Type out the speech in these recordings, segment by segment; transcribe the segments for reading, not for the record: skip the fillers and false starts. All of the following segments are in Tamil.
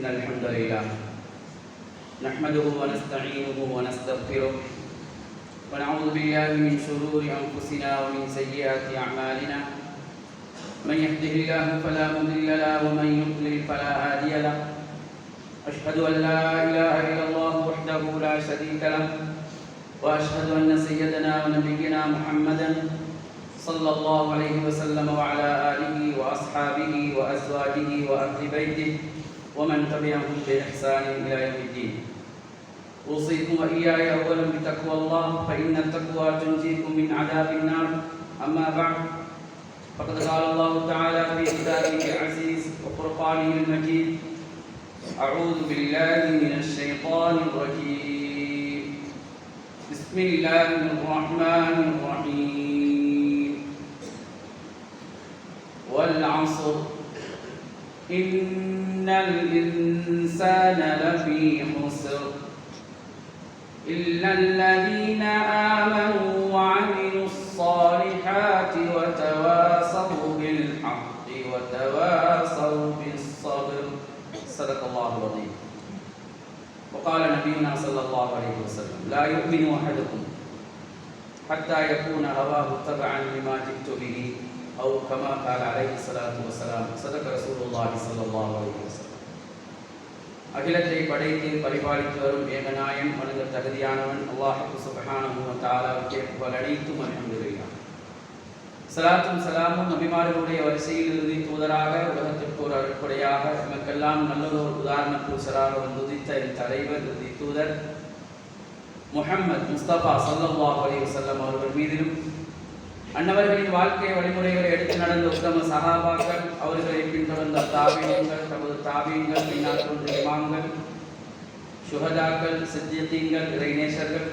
إن الحمد لله نحمده ونستعينه ونستغفره ونعوذ بالله من شرور أنفسنا ومن سيئات أعمالنا من يهده الله فلا مضل له ومن يضلل فلا هادي له أشهد أن لا إله إلا الله وحده لا شريك له وأشهد أن سيدنا ونبينا محمدا صلى الله عليه وسلم وعلى آله وأصحابه وأزواجه وأهل بيته ومن تبعهم بإحسان إلى يوم الدين. أوصيكم وإياي أولا بتقوى الله فإن التقوى تنجيكم من عذاب النار. أما بعد فقد قال الله تعالى في كتابه العزيز وفرقانه المجيد: أعوذ بالله من الشيطان الرجيم. بسم الله الرحمن الرحيم. والعصر إن الإنسان لفي خسر إلا الذين آمنوا وعملوا الصالحات وتواصوا بالحق وتواصوا بالصبر. صدق الله العظيم. وقال نبينا صلى الله عليه وسلم: لا يؤمن أحدكم حتى يكون هواه تبعا لما جئت به أو كما قال عليه الصلاة والسلام. صدق رسول الله صلى الله عليه وسلم. அகிலத்தை படைத்து பரிபாலித்து வரும் ஏகநாயன் வணங்க தகுதியானவன் அல்லாஹ் சுப்ஹானஹு வ தஆலாவுக்கே புகழ் அனைத்தும் அல்ஹம்துலில்லாஹ். ஸலாத்தும் ஸலாமும் நபிமார்களுடைய வரிசையில் இறுதி தூதராக உலகத்திற்கு ஒரு அருட்கொடையாக நமக்கெல்லாம் நல்லதொரு உதாரண புருஷராக வந்து உதித்த என் தலைவர் இறுதி தூதர் முஹம்மது முஸ்தபா ஸல்லல்லாஹு அலைஹி வஸல்லம் அவர்கள் மீதிலும் அன்னவர்களின் வாழ்க்கை வழிமுறைகளை எடுத்து நடந்த உத்தம சஹாபாக்கள், அவர்களை பின்தொடர்ந்த தாபீன்கள், தமது தாபீன்கள், பின்னால் தோன்ற இமாம்கள், சுஹதாக்கள், சித்தியீன்கள், இறைநேசர்கள்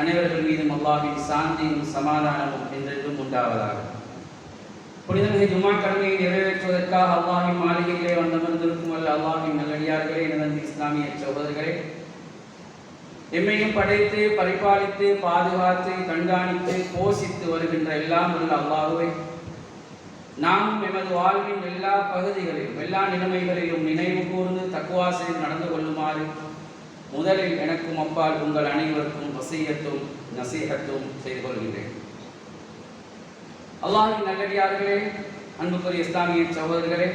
அனைவர்கள் மீதும் அல்லாஹ்வின் சாந்தியும் சமாதானமும் என்றென்றும் உண்டாவதாக. புனிதமிகு ஜும்மா கடமையை நிறைவேற்றுவதற்காக அல்லாஹ்வின் மாளிகையிலே வந்தமர்ந்திருக்கும் அல்ல அல்லாஹ்வின் நல்லடியார்களே, எனது இஸ்லாமிய சகோதரர்களே, எம்மையும் படைத்து பரிபாலித்து பாதுகாத்து கண்காணித்து போஷித்து வருகின்ற எல்லாம் உள்ள அல்லாஹ்வை நாம் எமது வாழ்வின் எல்லா பகுதிகளிலும் எல்லா நிலைமைகளிலும் நினைவு கூர்ந்து தக்வா செய்து நடந்து கொள்ளுமாறு முதலில் எனக்கும் அப்பால் உங்கள் அனைவருக்கும் வசியத்தும் நசீஹத்தும் செய்து கொள்கின்றேன். அல்லாஹ்வின் நல்லடியார்களே, அன்புக்குரிய இஸ்லாமிய சகோதரர்களே,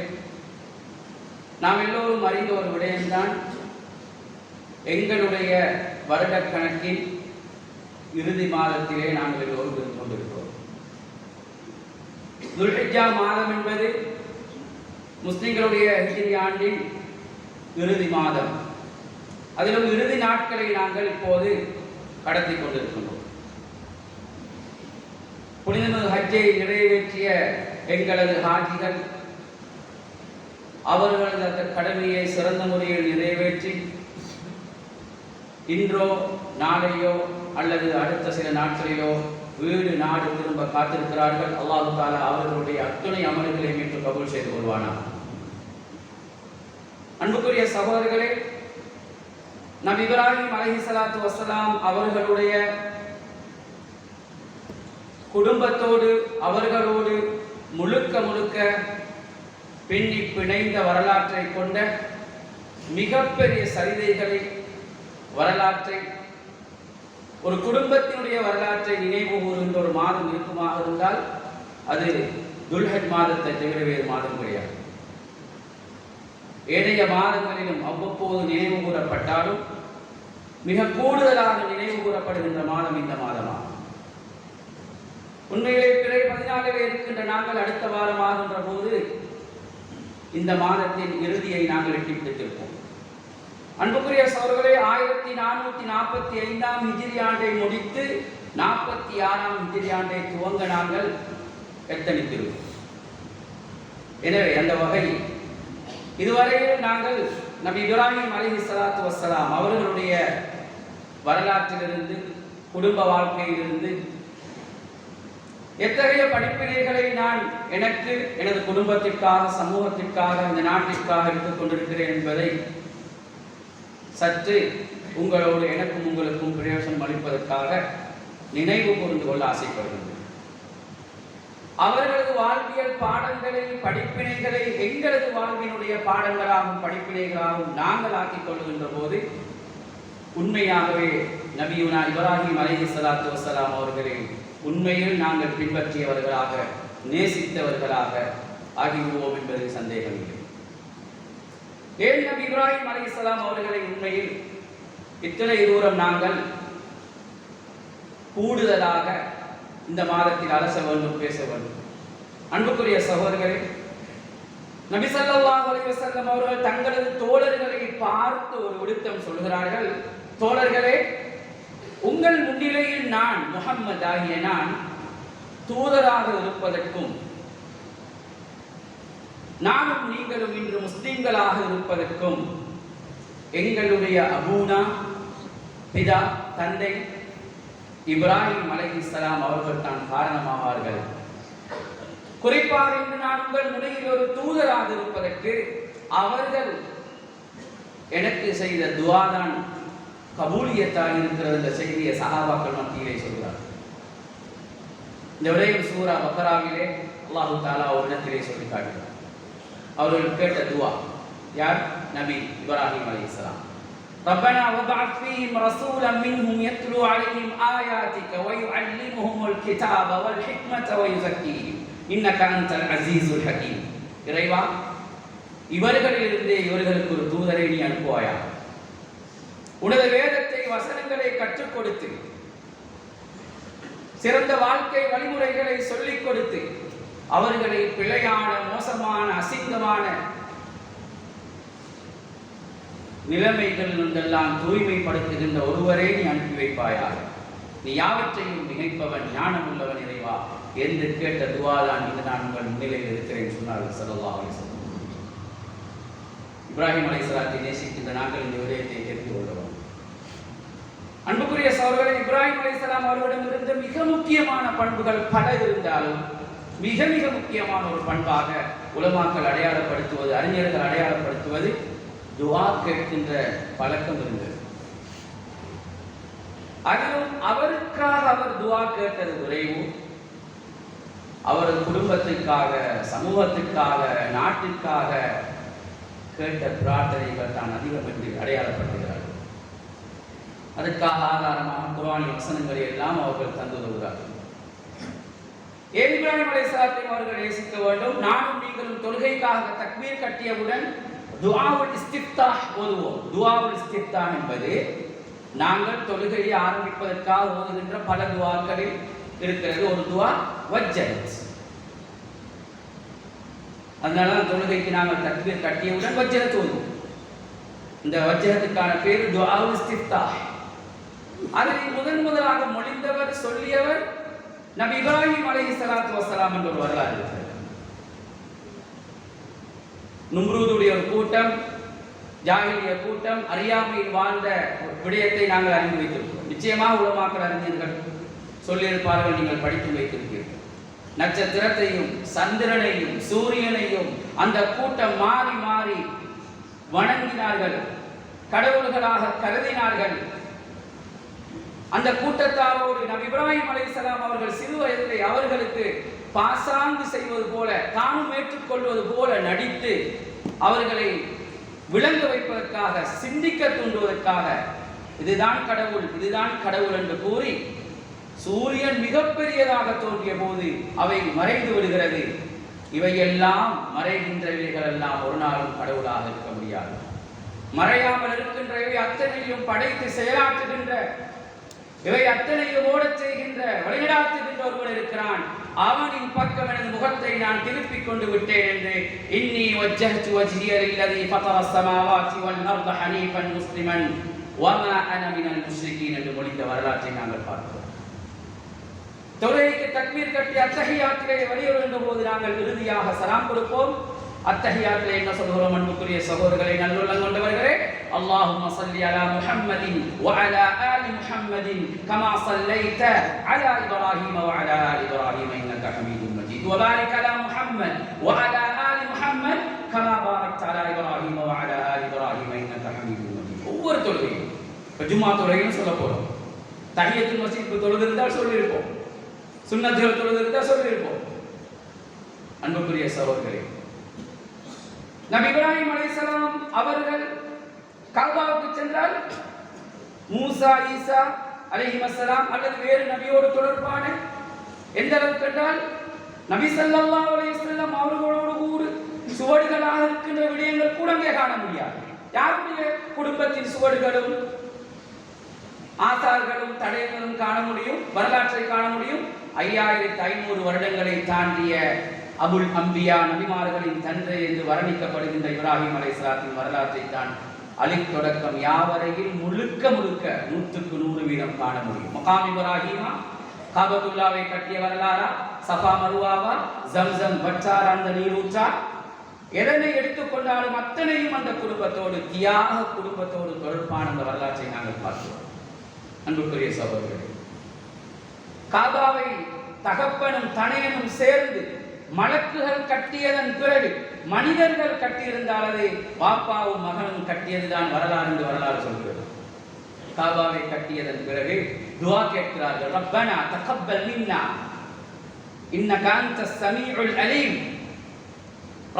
நாம் எல்லோரும் அறிந்த ஒரு விடயம்தான், எங்களுடைய வருடக்கணக்கில் இறுதி மாதத்திலே நாங்கள் எல்லோரும் இருந்து கொண்டிருக்கிறோம். துல்ஹிஜ்ஜா மாதம் என்பது முஸ்லிம்களுடைய ஹிஜ்ரி ஆண்டின் இறுதி மாதம். அதிலும் இறுதி நாட்களை நாங்கள் இப்போது கடத்தி கொண்டிருக்கின்றோம். புனிதமிகு ஹஜ்ஜை நிறைவேற்றிய எங்களது ஹாஜிகள் அவர்களது அந்த கடமையை சிறந்த முறையில் நிறைவேற்றி இன்றோ நாளையோ அல்லது அடுத்த சில நாட்களிலோ வீடு நாடு திரும்ப காத்திருக்கிறார்கள். அல்லாஹ் தஆலா அவர்களுடைய அத்துணை அமல்களை மீட்டு கபூல் செய்து கொள்வானாக. அன்புக்குரிய சகோதரர்களே, நபி இப்ராஹிம் அலைஹிஸ்ஸலாத்து வஸ்ஸலாம் அவர்களுடைய குடும்பத்தோடு அவர்களோடு முழுக்க முழுக்க பின்னி பிணைந்த வரலாற்றை கொண்ட மிகப்பெரிய சரிதைகளை வரலாற்றை ஒரு குடும்பத்தினுடைய வரலாற்றை நினைவு கூறுகின்ற ஒரு மாதம் இருக்குமாக இருந்தால் அது துல்ஹஜ் மாதத்தை தவிர வேறு மாதம் கிடையாது. ஏனைய மாதங்களிலும் அவ்வப்போது நினைவு கூறப்பட்டாலும் மிக கூடுதலாக நினைவு கூறப்படுகின்ற மாதம் இந்த மாதமாகும். உண்மையிலே பிறை 14 இருக்கின்ற நாங்கள் அடுத்த வாரமாகின்ற போது இந்த மாதத்தின் இறுதியை நாங்கள் எட்டி பிடித்திருப்போம். அன்புக்குரிய சகோதரர்களே, 1445 ஹிஜ்ரி ஆண்டை முடித்து 46 ஹிஜ்ரி ஆண்டை துவங்க நாங்கள் எத்தனித்திருக்கிறோம். எனவே அந்த வகையில் இதுவரையில் நாங்கள் நபி இப்ராஹிம் அலைஹிஸ்ஸலாத்து வஸ்ஸலாம் அவர்களுடைய வரலாற்றிலிருந்து குடும்ப வாழ்க்கையிலிருந்து எத்தகைய படிப்பினைகளை நான் எனக்கு எனது குடும்பத்திற்காக சமூகத்திற்காக இந்த நாட்டிற்காக எடுத்துக் கொண்டிருக்கிறேன் என்பதை சற்று உங்களோடு எனக்கும் உங்களுக்கும் பிரயோசனம் அளிப்பதற்காக நினைவு கூர்ந்து கொள்ள ஆசைப்படுகின்றேன். அவர்களது வாழ்வியல் பாடங்களை படிப்பினைகளை எங்களது வாழ்வினுடைய பாடங்களாகவும் படிப்பினைகளாகவும் நாங்கள் ஆக்கிக் கொள்கின்ற போது உண்மையாகவே நபியுனா இப்ராஹிம் அலைஹிஸ்ஸலாத்து வஸ்ஸலாம் அவர்களை உண்மையில் நாங்கள் பின்பற்றியவர்களாக நேசித்தவர்களாக ஆகிவிடுவோம் என்பதில் சந்தேகமில்லை. ஏன் நபி இப்ராஹிம் அலைஹிஸ்ஸலாம் அவர்களை உண்மையில் இத்தனை தூரம் நாங்கள் கூடுதலாக இந்த மாதத்தில் அலச வேண்டும், பேச வேண்டும்? அன்புக்குரிய சகோதரர்களே, நபி ஸல்லல்லாஹு அலைஹி வஸல்லம் அவர்கள் தங்களது தோழர்களை பார்த்து ஒரு விடுத்தம் சொல்கிறார்கள். தோழர்களே, உங்கள் முன்னிலையில் நான் முஹம்மது ஆகிய நான் தூதராக இருப்பதற்கும் நானும் நீங்களும் இன்று முஸ்லிம்களாக இருப்பதற்கும் எங்களுடைய அபூனா பிதா தந்தை இப்ராஹிம் அலைஹிஸ்ஸலாம் அவர்கள் தான் காரணமாவார்கள். குறிப்பாக இன்று நான் உங்கள் முனையில் ஒரு தூதராக இருப்பதற்கு அவர்கள் எனக்கு செய்த துஆ தான் கபூலியத்தாக இருக்கிற இந்த செய்தியை சஹாபாக்கள் மத்தியிலே சொல்கிறார். இந்த விடயம் சூரா பக்ராவிலே அல்லாஹ் தஆலா ஒரு இடத்திலே சொல்லி காட்டுகிறார். அவர்கள் கேட்ட துஆ யார்? நபி இப்ராஹிம் அலைஹிஸ்ஸலாம். ربنا وابعث فيهم رسولا منهم يتلو عليهم آياتك ويعلمهم الكتاب والحكمة ويزكيهم إنك أنت العزيز الحكيم. இறைவா, இவர்களிலிருந்தே இவர்களுக்கு ஒரு தூதரை நீ அனுப்புவாயா, உனது வேதத்தை வசனங்களை கற்றுக் கொடுத்து சிறந்த வாழ்க்கை வழிமுறைகளை சொல்லிக் கொடுத்து அவர்களை பிழையான மோசமான அசிங்கமான நிலைமைகள் என்றெல்லாம் தூய்மைப்படுத்துகின்ற ஒருவரை நீ அனுப்பி வைப்பாயாக. நீ யாவற்றையும் நினைப்பவன், ஞானம் உள்ளவன் இறைவா என்று கேட்ட துஆதான் இன்று நான் உங்கள் முன்னிலையில் இருக்கிறேன் சொன்னார்கள் ஸல்லல்லாஹு அலைஹி வஸல்லம். இப்ராஹிம் அலைஹிஸ்ஸலாத்தை நேசிக்கின்ற நாங்கள் இந்த விடயத்தை தெரிந்து கொள்வோம். அன்புக்குரிய சகோதரர்களே, இப்ராஹிம் அலைஹிஸ்ஸலாம் அவர்களிடமிருந்து மிக முக்கியமான பண்புகள் பல இருந்தாலும் மிக மிக முக்கியமான ஒரு பண்பாக உலமாக்கள் அடையாளப்படுத்துவது, அறிஞர்கள் அடையாளப்படுத்துவது துஆ கேட்கின்ற பழக்கம் இருந்தது. அதிலும் அவருக்காக அவர் துஆ கேட்டது குறைவு, அவரது குடும்பத்திற்காக, சமூகத்திற்காக, நாட்டிற்காக கேட்ட பிரார்த்தனைகள் தான் அதிகம் என்று அடையாளப்படுத்துகிறார்கள். அதற்காக ஆதாரமாக குர்ஆனிய வசனங்களை எல்லாம் அவர்கள் தந்துள்ளார்கள். ஏன் இப்ராஹிம் அலைஹிஸ்ஸலாத்தை அவர்கள் நேசிக்க வேண்டும்? நானும் நீங்களும் தொழுகைக்காக தக்பீர் கட்டியவுடன் துஆவுல் இஸ்திஃப்தாஹ் ஓதுவோம். துஆவுல் இஸ்திஃப்தாஹ் என்பது நாங்கள் தொழுகையை ஆரம்பிப்பதற்காக ஓதுகின்ற பல துஆக்களில் இருக்கிறது. ஒரு துஆ வஜ்ஜத். அதனால தொழுகைக்கு நாங்கள் தக்பீர் கட்டியவுடன் வஜ்ஜத் ஓதுவோம். இந்த வஜ்ஜத்துக்கான பேர் துஆவுல் இஸ்திஃப்தாஹ். அதை முதலாக மொழிந்தவர், சொல்லியவர் நபி இப்ராஹிம் அலைஹிஸ்ஸலாத்து வஸ்ஸலாம் என்ற ஒரு வரலாறு இருக்கிறது. நும்ரூதுடைய ஒரு கூட்டம், ஜாஹிலிய கூட்டம், அறியாமையில் வாழ்ந்த விடயத்தை நாங்கள் அறிந்து வைத்திருக்கிறோம். நிச்சயமாக உலமாக்கள் அறிஞர்கள் சொல்லியிருப்பார்கள், நீங்கள் படித்து வைத்திருக்கிறீர்கள். நட்சத்திரத்தையும் சந்திரனையும் சூரியனையும் அந்த கூட்டம் மாறி மாறி வணங்கினார்கள், கடவுள்களாக கருதினார்கள். அந்த கூட்டத்தாரோடு நபி இப்ராஹிம் அலைஹிஸ்ஸலாம் அவர்கள் சிறு வயதிலே அவர்களுக்கு பாசாங்கு செய்வது போல, தானும் ஏற்றுக்கொள்வது போல நடித்து அவர்களை விளங்க வைப்பதற்காக, சிந்திக்க தூண்டுவதற்காக இதுதான் கடவுள், இதுதான் கடவுள் என்று கூறி சூரியன் மிகப்பெரியதாக தோன்றிய போது அவை மறைந்து விடுகிறது. இவையெல்லாம் மறைகின்றவைகள் எல்லாம் ஒரு நாளும் கடவுளாக இருக்க முடியாது. மறையாமல் இருக்கின்றவை அத்தனையும் படைத்து செயலாற்றுகின்ற, இவை அத்தனையும் ஓடச் செய்கின்ற, வழிநடாத்துகின்ற ஒருவன் இருக்கிறான். அவனின் பக்கம் எனது முகத்தை நான் திருப்பிக் கொண்டு விட்டேன் என்று இன்னி வஜ்ஜஹ்து வஜ்ஹிய லில்லதி ஃபதர ஸமாவாதி வல் அர்த ஹனீஃபன் முஸ்லிமன் வமா அன மினல் முஷ்ரிகீன் என்று மொழிந்த வரலாற்றை நாங்கள் பார்க்கிறோம். தொழுகைக்கு தக்பீர் கட்டி அத்தஹியாத்திலே வெளியேறுகின்ற போது நாங்கள் இறுதியாக சலாம் கொடுப்போம். அத்தஹியாத்திலே என்ன சொல்கிறோம்? அன்புக்குரிய சகோதரர்களே, நல்லுள்ளம் கொண்டவர்களே, அல்லாஹும்ம ஸல்லி அலா முஹம்மதின் வ அலா ஆலி முஹம்மதின் கமா ஸல்லைத அலா இப்ராஹீம வ அலா ஆலி இப்ராஹீம இன்னக ஹமீதும் மஜீத் வ பாரிக் அலா முஹம்மத் வ அலா ஆலி முஹம்மத் கமா பாரக்த அலா இப்ராஹீம வ அலா ஆலி இப்ராஹீம இன்னக ஹமீதும் மஜீத். ஒவ்வொரு தொழுகையும், இப்போ ஜும்மா தொழுகையும் சொல்ல போறோம். தஹியத்துல் மஸ்ஜித் தொழுது இருந்தால் சொல்லியிருப்போம், சுன்னத்துகள் தொழுது இருந்தால் சொல்லியிருப்போம். அன்புக்குரிய சகோதரர்களே, நபி இப்ராஹிம் அலைஹிஸ்ஸலாம் அவர்கள் கஅபாவுக்கு சென்றால் மூசா ஈசா அலைஹிஸ்ஸலாம் அல்லது வேறு நபியோடு தொடர்பான எந்த அளவுக்கு என்றால் நபி ஸல்லல்லாஹு அலைஹி வஸல்லம் அவர்களோடு சுவடுகளாக இருக்கின்ற விடயங்கள் கூட அங்கே காண முடியாது. யாருடைய குடும்பத்தின் சுவடுகளும் ஆசார்களும் தடயங்களும் காண முடியும், வரலாற்றை காண முடியும். 5500 வருடங்களை தாண்டிய அபுல் அம்பியா நபிமார்களின் தந்தை என்று வர்ணிக்கப்படுகின்ற இப்ராஹிம் அலைஹிஸ்ஸலாத்தின் வரலாற்றை தான் அலிஃப் தொடக்கம் யாவரையில் முழுக்க 100க்கு 100% காண முடியும். மகாம் இப்ராஹிமா, காபத்துல்லாவை கட்டிய வரலாறா, சஃபா மருவாவா, ஜம்சம் வற்றார் அந்த நீரூற்றா, எதனை எடுத்துக்கொண்டாலும் அத்தனையும் அந்த குடும்பத்தோடு, தியாக குடும்பத்தோடு தொடர்பான அந்த வரலாற்றை நாங்கள் பார்க்கிறோம். அன்புக்குரிய சகோதரர்களே, காபாவை தகப்பனும் தனையனும் சேர்ந்து மலக்குகள் கட்டியதன் பிறகு மனிதர்கள் கட்டியிருந்தால் அதை பாப்பாவும் மகனும் கட்டியதுதான் வரலாறு என்று வரலாறு சொல்கிறது. காபாவை கட்டியதன் பிறகு துஆ கேட்கிறார்கள், ரப்பனா தகப்பல் மின்னா இன்னக அன்தஸ் ஸமீஉல் அலீம்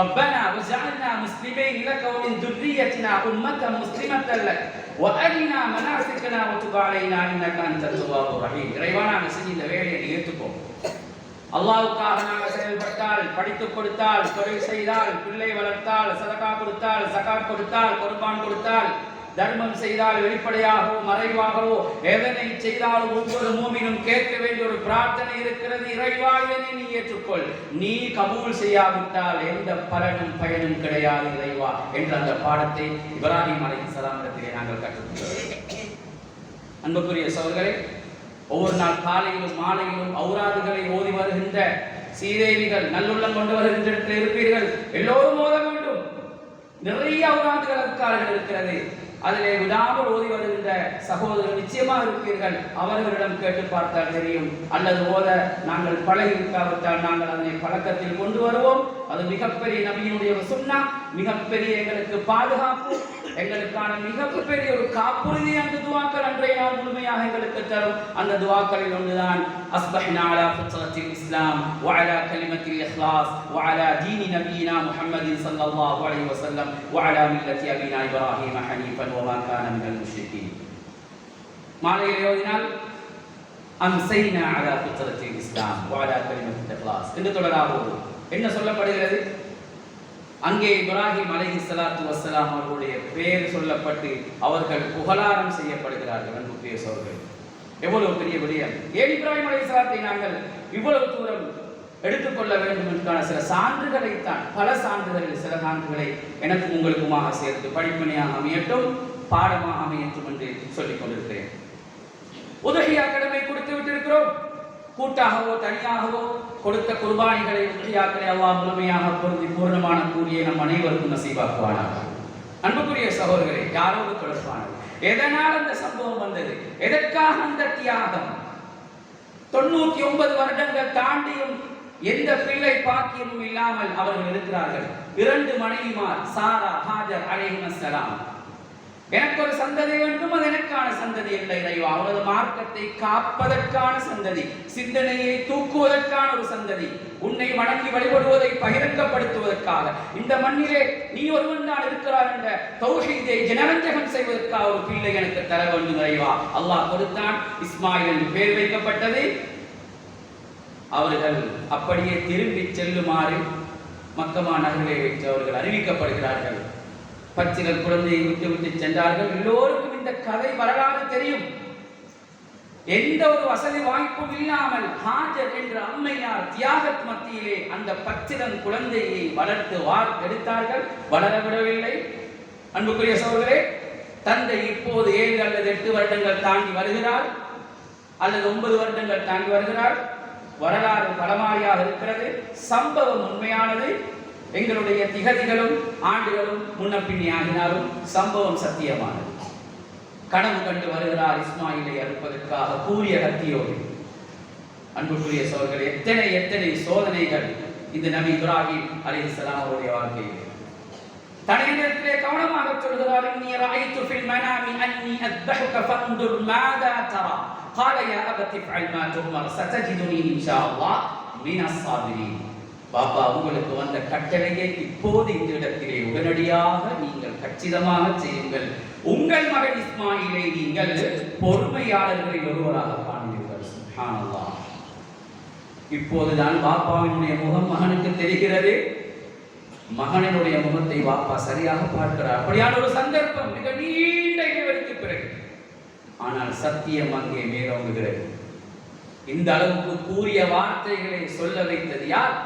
ربنا وجعلنا مسلمين لك ومن ذريتنا أمة مسلمة لك وأرنا مناسكنا وتب علينا إنك أنت التواب الرحيم. இறைவா, நாங்கள் செஞ்ச இந்த வேலையை நீ ஏற்றுக்கோ. அல்லாஹ்வுக்காக நாங்கள் செயல்பட்டால், படித்துக் கொடுத்தால், தொழில் செய்தால், பிள்ளை வளர்த்தால், சதகா கொடுத்தால், ஜகாத் கொடுத்தால், குர்பான் கொடுத்தால், தர்மம் செய்தால், வெளிப்படையாகவோ மறைவாகவோ எதனை செய்தாலும் ஒவ்வொரு மூமினும் கேட்க வேண்டிய ஒரு பிரார்த்தனை இருக்கிறது, இறைவா இதனை நீ ஏற்றுக்கொள். நீ கபூல் செய்யாவிட்டால் எந்த பலனும் பயனும் கிடையாது இறைவா என்ற அந்த பாடத்தை இப்ராஹிம் அலைஹிஸ்ஸலாம் இடத்திலே நாங்கள் கற்றுக்கொண்டோம். அன்புக்குரிய சகோதரர்களே, ஒவ்வொரு நாள் காலையிலும் மாலையிலும் ஔராதுகளை ஓதி வருகின்ற சீதேவிகள், நல்லுள்ளம் கொண்டு வருகின்ற இடத்தில் இருப்பீர்கள். எல்லோரும் ஓத வேண்டும். நிறைய ஔராதுகள் அதுக்காக இருக்கிறது. அதிலே விடாமல் ஓதி வருகின்ற சகோதரர்கள் நிச்சயமாக இருப்பீர்கள். அவர்களிடம் கேட்டு பார்த்தால் தெரியும். அல்லது ஓத நாங்கள் பழகி இருக்காவிட்டால் நாங்கள் அதனை பழக்கத்தில் கொண்டு வருவோம். அது மிகப்பெரிய நபியினுடைய சுன்னா, மிகப்பெரிய எங்களுக்கு பாதுகாப்பு, எங்களுக்கான மிகப்பெரிய ஒரு காப்புறுதி. அந்த துஆக்கள் அன்றைய நாள் முழுமையாக எங்களுக்கு தரும். அந்த துஆக்களில் ஒன்றுதான் அஸ்பஹ்னா அலா ஃபித்ரத்தில் இஸ்லாம் வ அலா கலிமத்தில் இஹ்லாஸ் வ அலா தீனி நபியினா முஹம்மதின் ஸல்லல்லாஹு அலைஹி வஸல்லம் வ அலா மில்லத்தி அபினா இப்ராஹீம ஹனீஃபன் வ மா கான மினல் முஷ்ரிகீன். மாலையில் ஓதினால் அம்சைனா அலா ஃபித்ரத்தில் இஸ்லாம் வ அலா கலிமத்தில் இஹ்லாஸ் என்று தொடராகும். என்ன சொல்லப்படுகிறது? அங்கே இப்ராஹிம் அலைஹிஸ்ஸலாத்து வஸ்ஸலாம் அவர்களுடைய பெயர் சொல்லப்பட்டு அவர்கள் புகழாரம் செய்யப்படுகிறார்கள். அன்புக்குரிய சகோதரர்களே, எவ்வளவு பெரிய விடயம்! ஏன் இப்ராஹிம் அலைஹிஸ்ஸலாத்தை நாங்கள் இவ்வளவு தூரம் எடுத்துக்கொள்ள வேண்டும் என்பதற்கான சில சான்றுகளைத்தான், பல சான்றுகளில் சில சான்றுகளை எனக்கு உங்களுக்குமாக சேர்த்து படிப்பனையாக அமையட்டும், பாடமாக அமையட்டும் என்று சொல்லிக் கொண்டிருக்கிறேன். உதஹியா கடமை கொடுத்து விட்டிருக்கிறோம். கூட்டாகவோ தனியாகவோ கொடுத்த குர்பானிகளை, உதஹியாக்களை அல்லாஹ் முழுமையாக பொருந்தி பூர்ணமான கூலியை நம் அனைவருக்கும் நசீபாக்குவானாக. அன்புக்குரிய சகோதரர்களே, யாரோடு தொடர்பானது? எதனால் அந்த சம்பவம் வந்தது? எதற்காக அந்த தியாகம்? 99 வருடங்கள் தாண்டியும் எந்த பிள்ளை பாக்கியமும் இல்லாமல் அவர்கள் இருக்கிறார்கள். 2 மனைவிமார், சாரா, ஹாஜர் அலைஹிஸ்ஸலாம். எனக்கு ஒரு சந்ததி வேண்டும், அது எனக்கான சந்ததி இல்லை இறைவா. அவரது மார்க்கத்தை காப்பதற்கான சந்ததி, சிந்தனையை தூக்குவதற்கான ஒரு சந்ததி, உன்னை வணங்கி வழிபடுவதை பகிரங்கப்படுத்துவதற்காக, இந்த மண்ணிலே நீ ஒருவன் தான் இருக்கிறார் என்ற தௌஹீதை ஜனரஞ்சகம் செய்வதற்காக ஒரு பிள்ளை எனக்கு தர வேண்டும் இறைவா. அல்லாஹ் கொடுத்தான். இஸ்மாயில் என்று பெயர் வைக்கப்பட்டது. அவர்கள் அப்படியே திரும்பி செல்லுமாறு மக்கமா நகரிலே வைத்து அவர்கள் அறிவிக்கப்படுகிறார்கள். பச்சிலர் குழந்தையை விட்டு சென்றார்கள். எல்லோருக்கும் இந்த கதை வரலாறு தெரியும். எந்த ஒரு வசதி வாய்ப்பும் இல்லாமல் ஹாஜர் என்ற அம்மையார் தியாகத் மத்தியிலே அந்த பச்சிலன் குழந்தையை வளர்த்து எடுத்தார்கள். வளர விடவில்லை. அன்புக்குரிய சகோதரர்களே, தந்தை இப்போது 7 அல்லது 8 வருடங்கள் தாண்டி வருகிறார், அல்லது 9 வருடங்கள் தாண்டி வருகிறார். வரலாறு பலமாரியாக இருக்கிறது. சம்பவம் உண்மையானது. எங்களுடைய திகதிகளும் ஆண்டுகளும் முன்னப்பின்னி ஆகினாலும் சம்பவம் சத்தியமானது. கனவு கண்டு வருகிறார் இஸ்மாயிலை அறுப்பதற்காக கூறிய கத்தியோடு. அன்புக்குரிய சகோதரர்களே, எத்தனை சோதனைகள் இந்த நபி இப்ராஹிம் அலைஹிஸ்ஸலாம் அவருடைய வாழ்க்கையில். தனையிடத்திலே கவனமாக சொல்கிறார், இன்னி ரஅய்து ஃபில் மனாமி அன்னி அத்பஹுக ஃபன்துர் மாதா தரா قال يا أبت افعل ما تؤمر ستجدني إن شاء الله من الصابرين. பாப்பா உங்களுக்கு வந்த கட்டளையை இப்போது இந்த இடத்திலே உடனடியாக நீங்கள் கச்சிதமாக செய்யுங்கள். உங்கள் மகன் இஸ்மாயிலை நீங்கள் பொறுமையாளர்களில் ஒருவராக காண்பீர்கள். சுப்ஹானல்லாஹ். இப்போதுதான் பாப்பாவினுடைய முகம் மகனுக்கு தெரிகிறது. மகனினுடைய முகத்தை பாப்பா சரியாக பார்க்கிறார். அப்படியான ஒரு சந்தர்ப்பம் மிக நீண்ட இடைவெளிக்கு பிறகு. ஆனால் சத்தியம் அங்கே மேலோங்குகிறது. இந்த அளவுக்கு கூறிய வார்த்தைகளை சொல்ல வைத்தது யார்?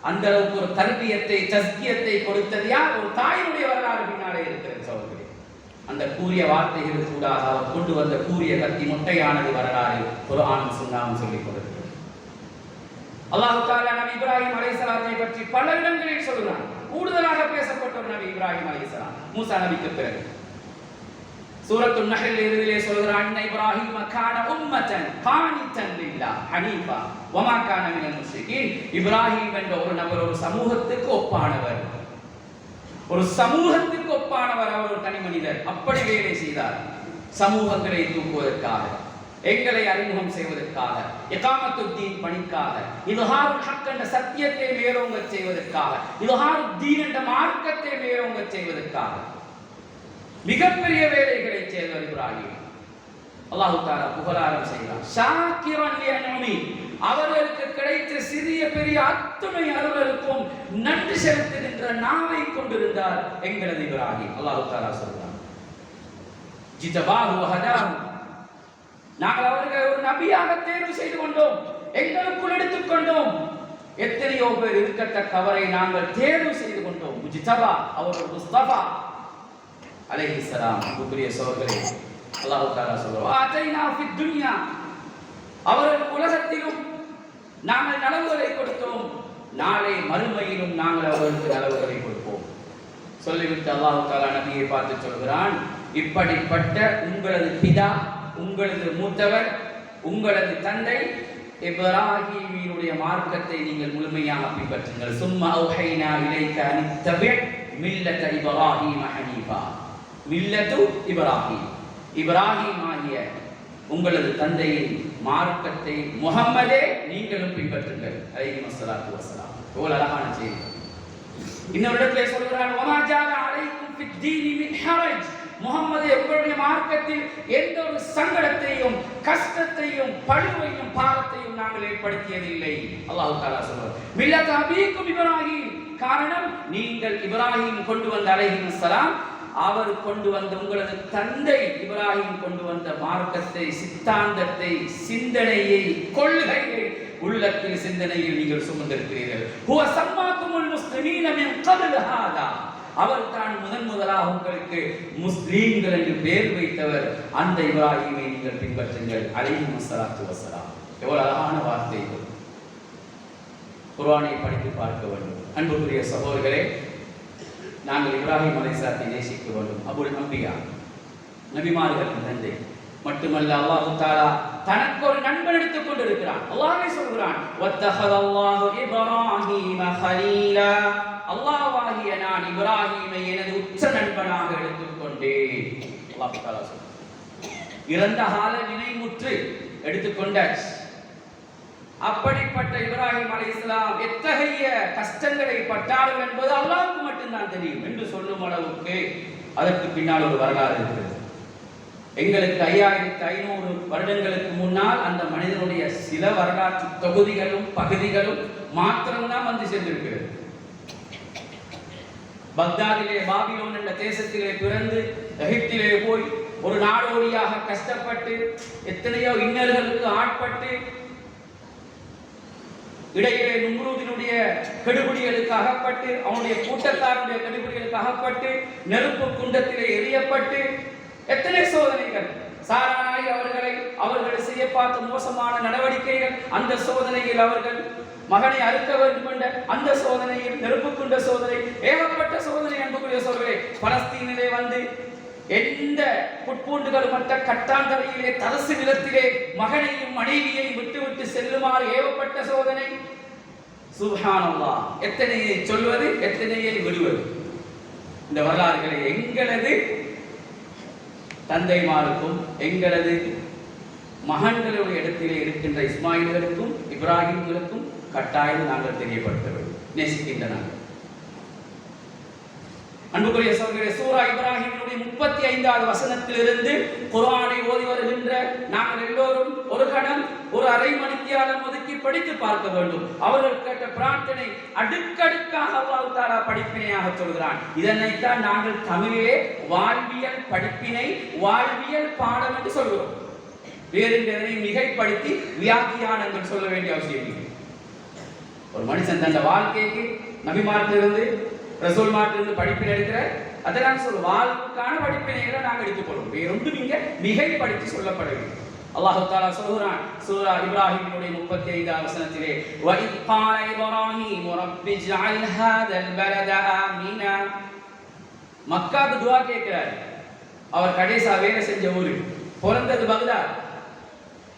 அந்த அளவுக்கு ஒரு தர்பியத்தை தஸ்கியத்தை கொடுத்தது யார்? ஒரு தாயினுடைய வரலாறு பின்னாலே இருக்கிறது சகோதரர்களே. அந்த கூறிய வார்த்தைகள் கூட அவர் கொண்டு வந்த கூறிய கத்தி முட்டையானது வரலாறு குர்ஆனும் சுன்னாவும் சொல்லிக் கொடுக்கிறது. அல்லாஹ் தஆலா நபி இப்ராஹிம் அலைஹிஸ்ஸலாத்தை பற்றி பல இடங்களில் சொல்கிறான். கூடுதலாக பேசப்பட்ட ஒரு நபி இப்ராஹிம் அலைஹிஸ்ஸலாம், மூசா நபிக்கு பிறகு. சூரத்துன் நஹ்ல் இறுதியிலே சொல்கிறான், அன்ன இப்ராஹிம் கான உம்மத்தன் கானிதன் லில்லாஹ் ஹனீஃபா வமா கான மினல் முஷ்ரிகீன். இப்ராஹிம் என்ற ஒரு நபர் ஒரு சமூகத்துக்கு ஒப்பானவர், ஒரு சமூகத்துக்கு ஒப்பானவர். அவர் ஒரு தனி மனிதர். அப்படி வேலை செய்தார். சமூகங்களை தூக்குவதற்காக, எங்களை அறிமுகம் செய்வதற்காக, இகாமத்துத்தீன் பணிக்காக, இல்ஹாருல் ஹக் என்ற சத்தியத்தை மேலோங்க செய்வதற்காக, இல்ஹாருத்தீன் என்ற மார்க்கத்தை மேலோங்க செய்வதற்காக மிகப்பெரிய வேலைகளை செய்தவர் இப்ராஹிம். அல்லாஹ் தஆலா புகழாரம் செய்கிறார். ஷாக்கிரன் லிஅன்உமி, அவர்களுக்கு கிடைத்த சிறிய பெரிய அத்துணை அருளுக்கும் நன்றி செலுத்துகின்ற நாவை கொண்டிருந்தார் எங்களது இப்ராஹிம். அல்லாஹ் தஆலா சொல்றார், ஜிதபாஹு வஹதாஹு, நாங்கள் அவர்களை ஒரு நபியாக தேர்வு செய்து கொண்டோம், எங்களுக்குள் எடுத்துக் கொண்டோம். எத்தனையோ பேர் இருக்கத்தக்கவரை நாங்கள் தேர்வு செய்து கொண்டோம். முஜ்தபா, அவர் ஒரு முஸ்தபா அலைஹிஸ்ஸலாம். அன்புக்குரிய சகோதரர்களே, அல்லாஹ் தஆலா சொல்றார், ஆதைனா ஃபித் துன்யா, அவர்கள் உலகத்திலும் நாங்கள் நலவுகளை கொடுத்தோம், நாளை மறுமையிலும் நாங்கள் அவர்களுக்கு நலவுகளை கொடுப்போம். சொல்லிவிட்டு அல்லாஹ் தஆலா நபியை பார்த்து சொல்கிறான், இப்படிப்பட்ட உங்களது பிதா, உங்களது மூத்தவர், உங்களது தந்தை இப்ராஹீமினுடைய மார்க்கத்தை நீங்கள் முழுமையாக பின்பற்றுங்கள். சும்மா அவ்ஹைனா இலைக அனித்தபி மில்லத இப்ராஹீம ஹனீஃபா. மில்லத்து இப்ராஹீம், இப்ராஹீம் ஆகிய உங்களது தந்தையின் மார்க்கத்தை முஹம்மதே நீங்களும் பின்பற்றுங்கள். அலைஹி ஸலாத்து வஸலாம். எவ்வளவு அழகான செய்தி. இன்னொரு இடத்திலே சொல்கிறான், வமா ஜால அலைக்கும் ஃபித் தீனி மின் ஹரஜ், முஹம்மதே உங்களுடைய மார்க்கத்தில் எந்த ஒரு சங்கடத்தையும் கஷ்டத்தையும் பழுவையும் பாவத்தையும் நாங்கள் ஏற்படுத்தியதில்லை. அல்லாஹ் தஆலா சொல்றார், மில்லத அபீக்கும் இப்ராஹீம், காரணம் நீங்கள் இப்ராஹீம் கொண்டு வந்த அலைஹிஸ்ஸலாம், அவர் கொண்டு வந்த உங்களது தந்தை இப்ராஹிம் கொண்டு வந்த மார்க்கத்தை, சித்தாந்தத்தை, சிந்தனையை, கொள்கையை உள்ளத்தில் சிந்தனையில் நீங்கள் சுமந்திருக்கிறீர்கள். ஹுவ சம்மாக்குமுல் முஸ்லிமீன மின் கப்ல ஹாதா, அவர் தான் முதலாக உங்களுக்கு முஸ்லீம்கள் என்று பெயர் வைத்தவர். அந்த இப்ராஹிமை நீங்கள் பின்பற்றுங்கள். அலைஹி ஸலாத்து வஸலாம். எவ்வளவு அழகான வார்த்தைகள். குர்ஆனை படித்து பார்க்க வேண்டும். அன்புக்குரிய சகோதரர்களே, நாங்கள் இப்ராஹிம் அலைஹிஸ்ஸலாத்தை நேசிக்க வேண்டும். அபுல் அம்பியா, நபிமார்களின் தந்தை மட்டுமல்ல, அல்லாஹ் தஆலா தனக்கு ஒரு நண்பன் எடுத்துக் கொண்டிருக்கிறான். அல்லாஹ்வே சொல்கிறான், வத்தஹதல்லாஹு இப்ராஹீம கலீலா, அல்லாஹ்வாகிய நான் இப்ராஹீமை எனது உச்ச நண்பனாக எடுத்துக்கொண்டேன். அல்லாஹ் தஆலா சொல்றான், இறந்த கால நினைவுற்று எடுத்துக்கொண்டாச்சு. அப்படிப்பட்ட இப்ராஹிம் அலைஹிஸ்ஸலாம் எத்தகைய கஷ்டங்களை பட்டார்கள் என்பது அல்லாஹ்வுக்கு மட்டும்தான் தெரியும் என்று சொல்லும் அளவுக்கு அதற்கு பின்னால் ஒரு வரலாறு இருக்கிறது. எங்களுக்கு 5500 வருடங்களுக்கு முன்னால் அந்த மனிதனுடைய சில வரலாற்று தொகுதிகளும் பகுதிகளும் மாத்திரம்தான் வந்து சேர்ந்திருக்கிறது. பக்தாதிலே, பாபிலோன் என்ற தேசத்திலே பிறந்து எகிப்திலே போய் ஒரு நாடோடியாக கஷ்டப்பட்டு எத்தனையோ இன்னல்களுக்கு ஆட்பட்டு இடையிலே நும்ரூதினுடைய கெடுபிடிகளுக்கு அகப்பட்டு, அவனுடைய கூட்டத்தாருடைய கெடுபிடிகளுக்கு அகப்பட்டு, நெருப்பு குண்டத்திலே எரியப்பட்டு, எத்தனை சோதனைகள், சாரானாய் அவர்கள் செய்ய பார்த்த மோசமான நடவடிக்கைகள், அந்த சோதனையில் அவர்கள் மகனை அறுக்க வேண்டும் என்ற அந்த சோதனையில், நெருப்பு குண்ட சோதனை, ஏகப்பட்ட சோதனை. அன்புக்குரிய சோதனை, பலஸ்தீனிலே வந்து எந்த புட்பூண்டுகள் மற்ற கட்டாந்தரையிலே தரசு நிலத்திலே மகனையும் மனைவியையும் விட்டு செல்லுமாறு ஏவப்பட்ட சோதனை. சுப்ஹானல்லாஹ், எத்தனையை சொல்வது, எத்தனையை விடுவது. இந்த வரலாறுகளை எங்களது தந்தைமாருக்கும் எங்களது மகன்களுடைய இடத்திலே இருக்கின்ற இஸ்மாயில்களுக்கும் இப்ராஹிம்களுக்கும் கட்டாயம் நாங்கள் தெரியப்படுத்த வேண்டும். நேசிக்கின்றன. அன்புக்குரிய சகோதரர்களே, சூரா இப்ராஹிமினுடைய 35வது வசனத்திலிருந்து குர்ஆனை ஓதி வருகின்ற நாங்கள் எல்லோரும் ஒரு கணம் ஒரு அரை மணித்தியாலம் ஒதுக்கி படித்து பார்க்க வேண்டும். அவர்கள் கேட்ட பிரார்த்தனை அடுக்கடுக்காக அல்லாஹ் தஆலா படிப்பினையாக சொல்கிறான். இதனைத்தான் நாங்கள் தமிழிலே வாழ்வியல் படிப்பினை, வாழ்வியல் பாடம் என்று சொல்கிறோம். வேறு எதனை மிகைப்படுத்தி வியாக்கியானங்கள் சொல்ல வேண்டிய அவசியம் இல்லை. ஒரு மனுஷன் தன் வாழ்க்கைக்கு நபிமார்களிலிருந்து ரசூல்மார்களிலிருந்து படிப்பினை எடுக்கிற அதெல்லாம் சொல்ல வாழ்வுக்கான படிப்பினைகளை நாங்கள் எடுத்துக்கொள்வோம். வேறொன்றும் இங்க மிகைப்படுத்தி சொல்லப்படவில்லை. அல்லாஹ் தஆலா சொல்கிறான் சூரா இப்ராஹிமினுடைய 35வது வசனத்திலே, وَإِذْ قَالَ إِبْرَاهِيمُ رَبِّ اجْعَلْ هَذَا الْبَلَدَ آمِنًا. மக்காவுக்கு துஆ கேட்கிறார். அவர் கடைசா வேலை செஞ்ச ஊரு, பிறந்தது பக்தாத்.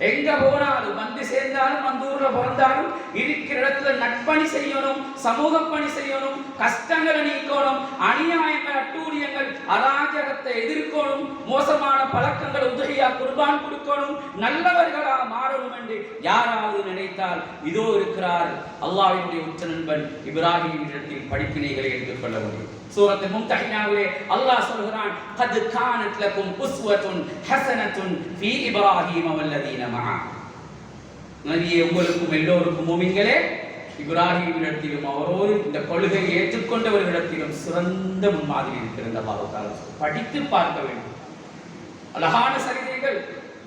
எங்க போனாலும் வந்து சேர்ந்தாலும் அந்த ஊர்ல பிறந்தாலும் இருக்கிற இடத்துல நட்பணி செய்யணும், சமூக பணி செய்யணும், கஷ்டங்களை நீக்கணும், அநியாயங்கள் அட்டூழியங்கள் அராஜகத்தை எதிர்க்கணும், மோசமான பழக்கங்களை உதவியா குர்பான் கொடுக்கணும், நல்லவர்களா மாறணும் என்று யாராவது நினைத்தால் இதோ இருக்கிறார் அல்லாஹ்வினுடைய உச்ச நண்பன் இப்ராஹிமிடத்தில் படிப்பினைகளை எடுத்துக்கொள்ள முடியும். சூரத் மும்தஹினாவிலே அல்லாஹ் சொல்கிறான், قد كانت لكم أسوة حسنة في إبراهيم والذين معه. நபியே, உங்களுக்கும் எல்லோருக்கும் மூமின்களே இப்ராஹிமிடத்திலும் அவரோடு இந்த கொள்கையை ஏற்றுக்கொண்டவர்களிடத்திலும் சிறந்த முன்மாதிரி இருக்கிறது. அல்லாஹ் தஆலா படித்து பார்க்க வேண்டும். அழகான சரிதைகள்.